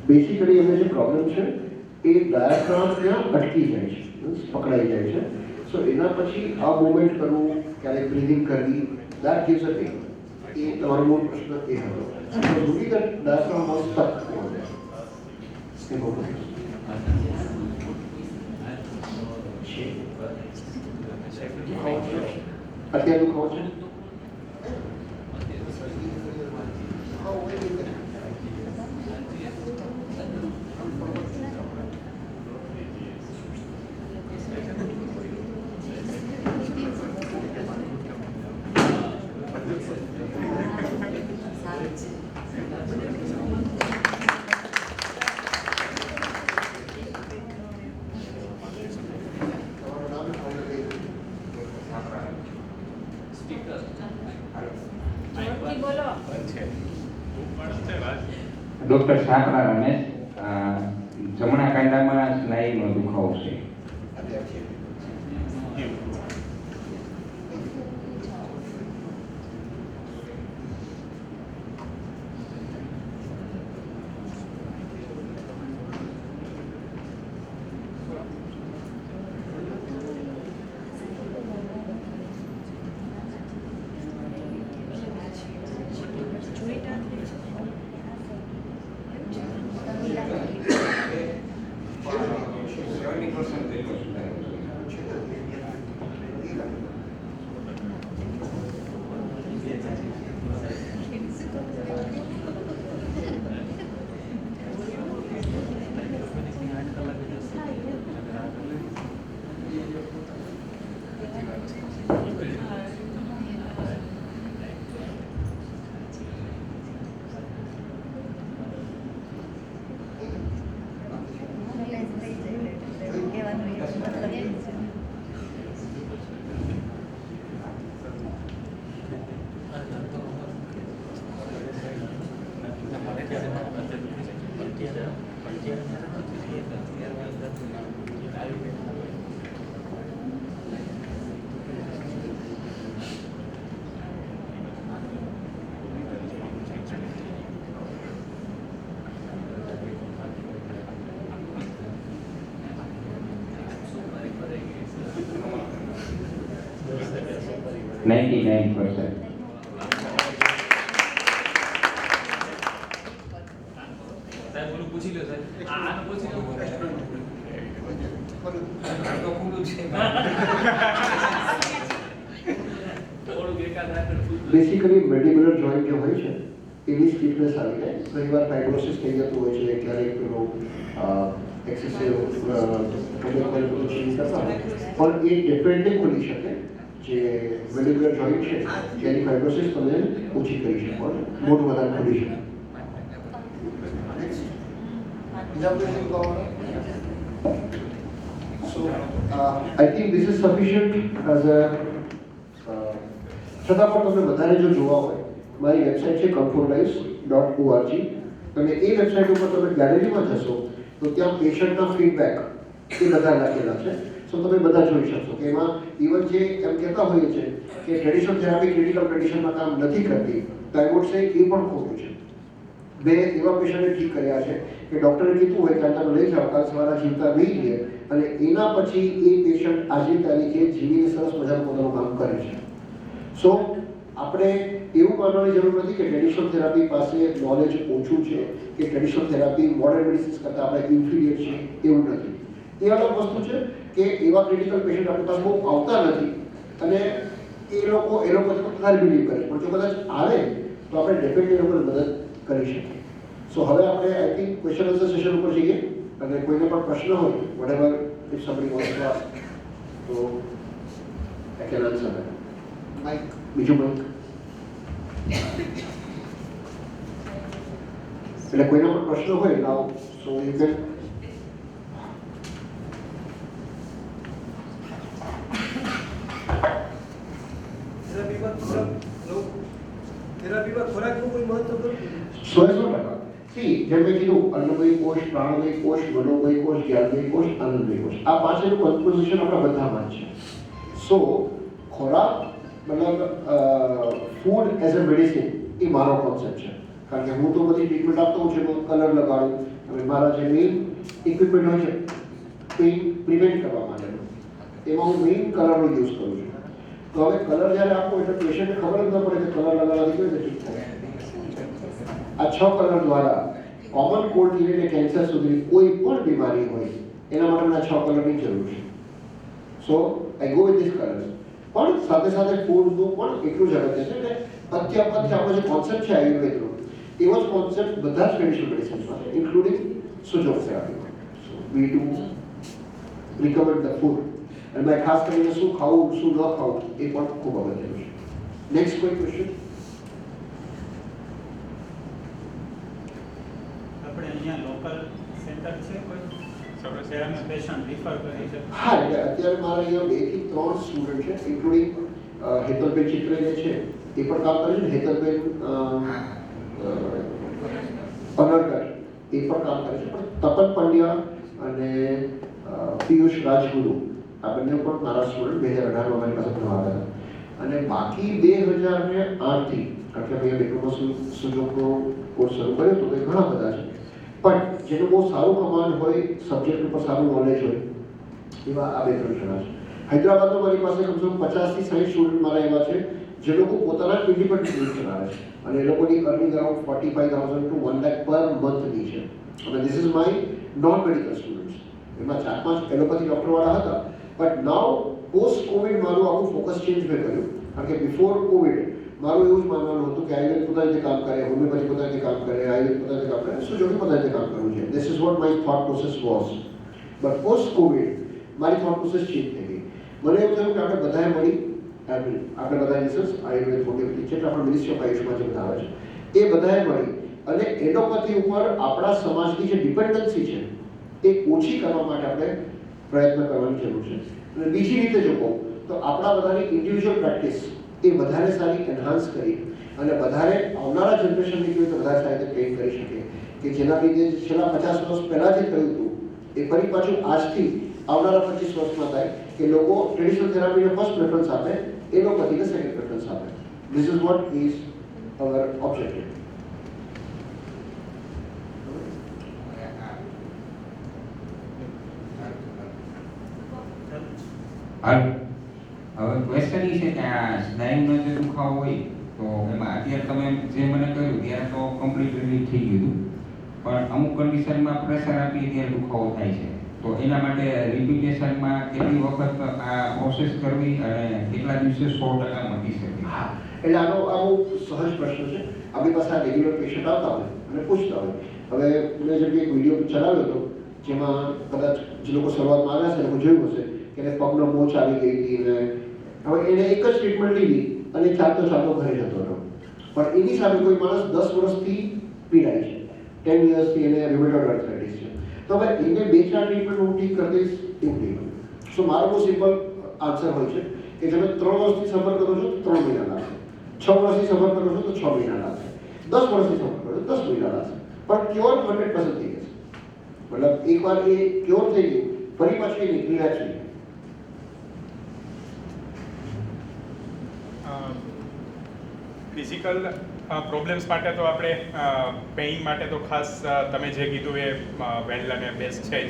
Basically એમને જે problem છે એ ડાયાફ્રામ ત્યાં અટકી જાય છે, પકડાઈ જાય છે. સો એના પછી આ મૂવમેન્ટ કરવું, ક્યારેક બ્રીધિંગ કરવી, દેટ ગિવ્સ અ પેઇન. એ તમારો મૂળ પ્રશ્ન એ હતો. So looking at diaphragm was stuck over there. અત્યારે દુખાવો છે? ડૉક્ટર સાંકળા રમેશ, જમણા કાંડામાં સ્નાયુનો દુખાવો છે. બેસિકલી મેડિબ્યુલર જોઈન્ટ જે હોય છે એની સ્ટીફનેસ આવી જાય, ઘણીવાર ફાઇબ્રોસિસ થઈ જતું હોય છે, ક્યારેક પેલો એક્સેસિવ કરતા હોય, પણ એ ડિફરન્ટલી ખુલી શકે. જે મેડિબ્યુલર જોઈન્ટ છે એની ફાઇબ્રોસિસ તમે ઓછી કરી શકો, મોટું વધારે ખુલી શકે. So I think this is sufficient as a છતાં પણ તમને વધારે જો જોવા હોય, મારી વેબસાઇટ છે comfortlives.org. અને એ વેબસાઇટ ઉપર તમે ગેલેરીમાં જશો તો ત્યાં પેશન્ટના ફીડબેક એ બધા લખેલા છે. સો તમે બધા જોઈ શકશો કે એમાં ઇવન જે એમ કહેતા હોઈએ છે કે ટ્રેડિશનલ થેરાપી ક્રિટિકલ કન્ડિશનમાં કામ નથી કરતી, તો આઈ વુડ સે એ પણ ખોટું છે. મેં એવા પેશન્ટને ઠીક કર્યા છે કે ડૉક્ટરે કીધું હોય કે તમે લઈ જાઓ, કાલ સવારે જીવતા નહીં રહે, અને એના પછી એ પેશન્ટ આજે તારીખે જીવીને સરસ મજાનું પોતાનું કામ કરે છે. સો આપણે એવું માનવાની જરૂર નથી કે ટ્રેડિશનલ થેરાપી પાસે નોલેજ ઓછું છે કે ટ્રેડિશનલ થેરાપી મોડર્ન મેડિસિન્સ કરતાં આપણે ઇન્ફિરિયર છીએ, એવું નથી. એ અલગ વસ્તુ છે કે એવા ક્રિટિકલ પેશન્ટ આપણી પાસે બહુ આવતા નથી અને એ લોકો વધારે બિલીવ કરે છે, પણ જો કદાચ આવે તો આપણે ડેફિનેટલી એ લોકોને મદદ કરી શકીએ. સો હવે આપણે I think question answer session ઉપર જઈએ, અને કોઈને પણ પ્રશ્ન હોય, whatever if somebody wants to ask. તો I can answer that. Mike, બીજું Mike. એટલે કોઈના પણ પ્રશ્ન હોય now, so you can. થેરાપીમાં ખોરાકનું કોઈ મહત્વ ખરું? 100%. See, જેમ મેં કીધું અન્નમય કોષ, પ્રાણમય કોષ, મનોમય કોષ, જ્ઞાનમય કોષ, આનંદમય કોષ, આ પાંચેનું કમ્પોઝિશન આપણા બધામાં જ છે. સો ખોરાક મતલબ ફૂડ એઝ અ મેડિસિન એ મારો કોન્સેપ્ટ છે. કારણ કે હું તો બધી ટ્રીટમેન્ટ આપતો હોઉં છું, કલર લગાડું અને મારા જે મેઇન ઇક્વિપમેન્ટ હોય છે પેઇન પ્રિવેન્ટ કરવા માટેનું, એમાં હું મેઇન કલરનો યુઝ કરું છું. તો હવે કલર જ્યારે આપો એટલે પેશન્ટને ખબર જ ન પડે કે કલર લગાડવાથી કેવી રીતે ઠીક થાય. આ 6 કલર દ્વારા કોમન કોલ્ડથી લઈને કેન્સર સુધી કોઈ પણ બીમારી હોય એના માટે મને 6 કલરની જરૂર છે. So I go with these colours. પણ સાથે સાથે ફૂડનું પણ એટલું જ અગત્ય છે કે પથ્ય આપણો જે કોન્સેપ્ટ છે આયુર્વેદનો, એવો જ કોન્સેપ્ટ બધા જ ટ્રેડિશનલ મેડિસિન્સમાં છે, ઇન્ક્લુડિંગ સુજોગ થેરાપીમાં. So we do recommend the food. અને મેં ખાસ કરીને શું ખાવું શું ન ખાવું એ પણ ખૂબ અગત્યનું છે. નેક્સ્ટ કોઈ ક્વેશ્ચન? આપણે અહીંયા લોકલ સેન્ટર છે કોઈ શહેરમાં પેશન્ટ રિફર કરી છે? હા, એટલે અત્યારે મારા અહીંયા 2 થી 3 સ્ટુડન્ટ છે, ઇન્ક્લુડિંગ હેતલબેન ચિત્રે જે છે એ પણ કામ કરે છે, હેતલબેન અનરકર એ પણ કામ કરે છે, પણ તપન પંડ્યા અને પિયુષ રાજગુરુ આ બંને પણ મારા સ્ટુડન્ટ 2018માં મારી પાસે ભણવા આવ્યા હતા. અને બાકી 2008થી, કારણ કે મેં ડિપ્લોમા સુજોગનો કોર્સ શરૂ કર્યો હતો, એ ઘણા બધા છે. પણ જેનું બહુ સારું કમાન્ડ હોય, સબ્જેક્ટ ઉપર સારું નોલેજ હોય, એવા આ 2-3 જણા છે. હૈદરાબાદમાં મારી પાસે કમસે કમ 50 થી 60 સ્ટુડન્ટ મારા એવા છે જે લોકો પોતાના ઇન્ડિપેન્ડન્ટ ક્લિનિક ચલાવે છે અને એ લોકોની અર્નિંગ અરાઉન્ડ 45,000 to 1 lakh પર મંથની છે. અને this is my non medical students. એમાં 4-5 એલોપેથી ડૉક્ટરવાળા હતા, બટ નાઉ પોસ્ટ કોવિડ મારું આખું ફોકસ ચેન્જ મેં કર્યું. કારણ કે બિફોર કોવિડ મારું એવું જ માનવાનું હતું કે આયુર્વેદ પોતાની રીતે કામ કરે, હોમિયોપેથી પોતાની રીતે કામ કરે, આયુર્વેદ પોતાની રીતે કામ કરે, સુજોગી પોતાની રીતે કામ કરવું છે. This is what my thought process was. But post Covid મારી થોટ પ્રોસેસ ચેન્જ થઈ ગઈ. મને એવું થયું કે આપણે બધાએ મળી, આપણે બધા રિસર્ચ આયુર્વેદ હોમિયોપેથી છે, આપણે મિનિસ્ટ્રી ઓફ આયુષમાં જે બધા આવે છે એ બધાએ મળી અને એલોપેથી ઉપર આપણા સમાજની જે ડિપેન્ડન્સી છે એ ઓછી કરવા માટે આપણે પ્રયત્ન કરવાની જરૂર છે. અને બીજી રીતે જો કહું તો આપણા બધાની ઇન્ડિવિજ્યુઅલ પ્રેક્ટિસ એ વધારે સારી એન્હાન્સ કરી અને વધારે આવનારા જનરેશનને કેવી રીતે વધારે સારી રીતે ટ્રેન કરી શકીએ કે જેના લીધે છેલ્લા 50 વર્ષ પહેલાં જે થયું હતું એ ફરી પાછું આજથી આવનારા 25 વર્ષમાં થાય કે લોકો ટ્રેડિશનલ થેરાપીને ફર્સ્ટ પ્રેફરન્સ આપે, એલોપેથીને સેકન્ડ પ્રેફરન્સ આપે. This is what is our objective. હવે ક્વેશ્ચન એ છે કે આ સ્નાયુનો જે દુખાવો હોય તો એમાં અત્યારે તમે જે મને કહ્યું ત્યારે તો કમ્પ્લીટ રિલીફ થઈ ગયું હતું, પણ અમુક કન્ડિશનમાં પ્રેશર આપીએ ત્યારે દુખાવો થાય છે. તો એના માટે રિપીટેશનમાં કેટલી વખત આ પ્રોસેસ કરવી અને કેટલા દિવસે 100% મટી શકે? હા, એટલે આનો આ બહુ સહજ પ્રશ્ન છે. આપણી પાસે આ રેગ્યુલર પેશન્ટ આવતા હોય અને પૂછતા હોય. હવે મેં જેમ કે એક વિડીયો ચલાવ્યો હતો જેમાં કદાચ જે લોકો શરૂઆતમાં આવ્યા છે એ લોકો જોયું હશે કે એને પગનો મોચ આવી ગઈ હતી અને હવે એને એક જ ટ્રીટમેન્ટ લીધી અને ચાલતો ચાલતો ઘરે જતો રહ્યો. પણ એની સામે કોઈ માણસ 10 વર્ષથી પીડાય છે, 10 યર્સથી એને રિમેટોઇડ આર્થરાઇટિસ છે, તો હવે એને 2-4 ટ્રીટમેન્ટ હું ઠીક કરી દઈશ એવું નહીં હોય. સો મારો બહુ સિમ્પલ આન્સર હોય છે કે તમે 3 વર્ષથી સફર કરો છો તો 3 મહિના લાગશે, 6 વર્ષથી સફર કરો છો તો 6 મહિના લાગશે, 10 વર્ષથી સફર કરો છો 10 મહિના લાગશે, પણ ક્યોર 100% થઈ જશે. મતલબ એકવાર એ ક્યોર થઈ ગયું ફરી પાછું એ રિલેક્સ થઈ ગયું. ફિઝિકલ પ્રોબ્લેમ્સ માટે તો આપણે પેઇન માટે તો ખાસ તમે જે કીધું એ વેલ અને બેસ્ટ છે જ,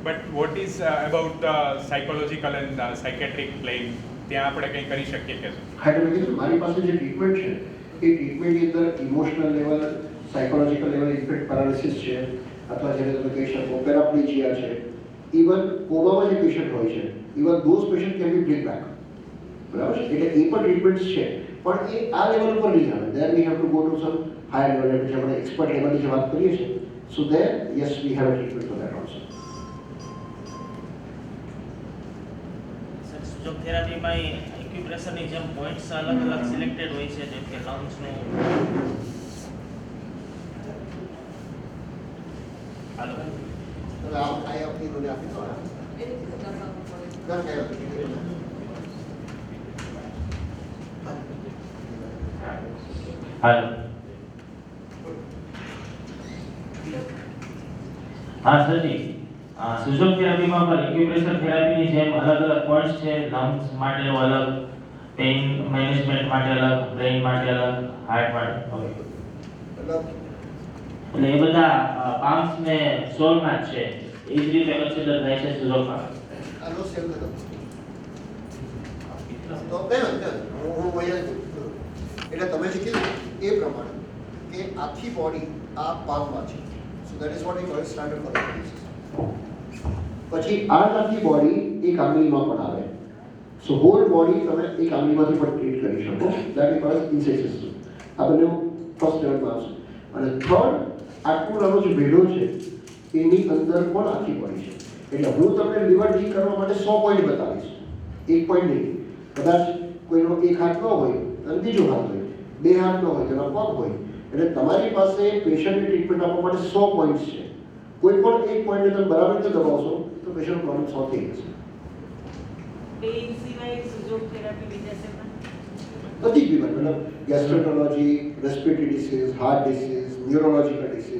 but what is about psychological and psychiatric playing, ત્યાં આપણે કંઈ કરી શકીએ કે? હા, એટલે મેં કીધું મારી પાસે જે ટ્રીટમેન્ટ છે એ ટ્રીટમેન્ટની અંદર emotional level, psychological level in fact paralysis છે અથવા જેને તમે કહી શકો પેરાપ્લેજિયા છે, ઇવન કોમામાં જે પેશન્ટ હોય છે, even those patient can be bring back. બરાબર છે, એટલે એ પણ ટ્રીટમેન્ટ્સ છે, પણ એ આ લેવલ ઉપર નહીં આવે. There we have to go to some higher level, એટલે જે આપણે એક્સપર્ટ લેવલની જે વાત કરીએ છીએ, so there yes we have a treatment for that also. Sujok થેરાપીમાં એક્યુપ્રેશરની જેમ પોઈન્ટ્સ અલગ અલગ સિલેક્ટેડ હોય છે, જેમ કે લંગ્સનું હાલો હવે આ આપની રોને આપી દો આ. ના, કઈ આપી દીધું. હાલો. હા સરજી, સુજોગ થેરાપીમાં પણ એક્યુપ્રેશર થેરાપીની જેમ અલગ અલગ પોઈન્ટ્સ છે. લંગ્સ માટેનો અલગ, પેઇન મેનેજમેન્ટ માટે અલગ, બ્રેઇન માટે અલગ, હાર્ટ માટે અલગ. મતલબ એટલે એ બધા પામ્સ ને સોલમાં જ છે. એ જ રીતે કન્સિડર થાય છે સુજોગમાં. આનો સેવ કરો. તો કયો હું અહીંયા છું. એટલે તમે જે કીધું એ પ્રમાણે કે આખી બોડી આ પામમાં છે. So that is what we call standard coordination. પછી આ આખી બોડી એક આંગળીમાં પણ આવે. સો હોલ બોડી તમે એક આંગળીમાંથી પણ ટ્રીટ કરી શકો. That we call insect system. આ બંને ફર્સ્ટ લેવલમાં આવશે. અને થર્ડ, આટલું નાનો જે ભેડો છે એની અંદર પણ આખી બોડી છે. એટલે હું તમને લીવર ઠીક કરવા માટે 100 પોઈન્ટ બતાવીશ, એક પોઈન્ટ નહીં. કદાચ કોઈનો એક હાથ ન હોય અને બીજો હાથ હોય, બે હાથ ન હોય તેના પગ હોય, એટલે તમારી પાસે પેશન્ટને ટ્રીટમેન્ટ આપવા માટે 100 પોઈન્ટ્સ છે. કોઈ પણ એક પોઈન્ટને તમે બરાબર રીતે દબાવશો તો પેશન્ટ પ્રોબ્લેમ સોલ્વ થઈ જશે. પેઇન સિવાય સુજોગ થેરાપી બીજા છે બધી જ બીમારી, મતલબ gastroenterology, respiratory disease, heart disease, neurological disease,